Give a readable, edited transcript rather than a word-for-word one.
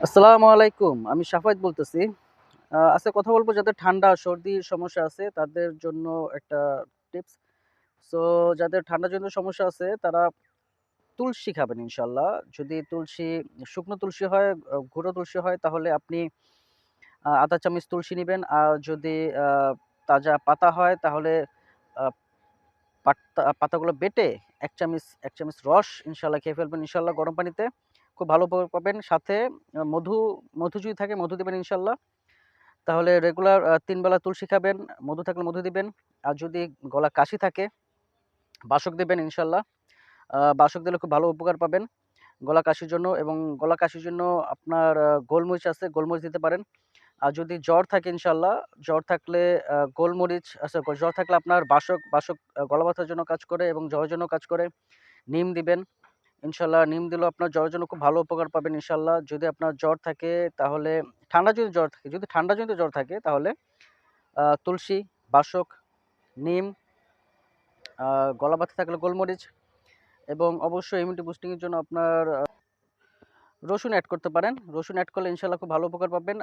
আসসালামু আলাইকুম। আমি শাফায়েত বলতেছি। আজকে কথা বলব যাদের ঠান্ডা, সর্দির সমস্যা আছে তাদের জন্য একটা টিপস। সো যাদের ঠান্ডাজনিত সমস্যা আছে তারা তুলসী খাবেন ইনশাআল্লাহ। যদি তুলসী শুকনো তুলসী হয়, গুঁড়ো তুলসী হয় তাহলে আপনি ০.৫ চামচ তুলসী নিবেন। আর যদি আ তাজা পাতা হয় তাহলে আ পাতাগুলো বেটে ১ চামচ রস ইনশাআল্লাহ খেয়ে ফেলবেন ইনশাআল্লাহ গরম পানিতে। খুব ভালো উপকার পাবেন। সাথে মধু যদি থাকে মধু দিবেন ইনশাআল্লাহ। তাহলে রেগুলার ৩ বেলা তুলসী খাবেন, মধু থাকলে মধু দিবেন। আর যদি গলা কাশি থাকে বাসক দিবেন ইনশাআল্লাহ। বাসক দিলে খুব ভালো উপকার পাবেন গলা কাশির জন্য এবং গলা কাশির জন্য আপনার গোলমরিচ আছে, গোলমরিচ দিতে পারেন। আর যদি জ্বর থাকে ইনশাআল্লাহ, জ্বর থাকলে গোলমরিচ আচ্ছা জ্বর থাকলে আপনার বাসক গলা ব্যথার জন্য কাজ করে এবং জ্বরের জন্য কাজ করে। নিম দিবেন। ইনশাআল্লাহ নিম দিলেও আপনার জ্বরের জন্য খুব ভালো উপকার পাবেন ইনশাআল্লাহ। যদি আপনার জ্বর থাকে তাহলে যদি ঠান্ডাজনিত জ্বর থাকে তাহলে তুলসী, বাসক, নিম, আ গলা ব্যথা থাকলে গোলমরিচ এবং অবশ্যই ইমিউনিটি বুস্টিং এর জন্য আপনার রসুন এড করতে পারেন। রসুন এড করলে ইনশাআল্লাহ খুব ভালো উপকার পাবেন।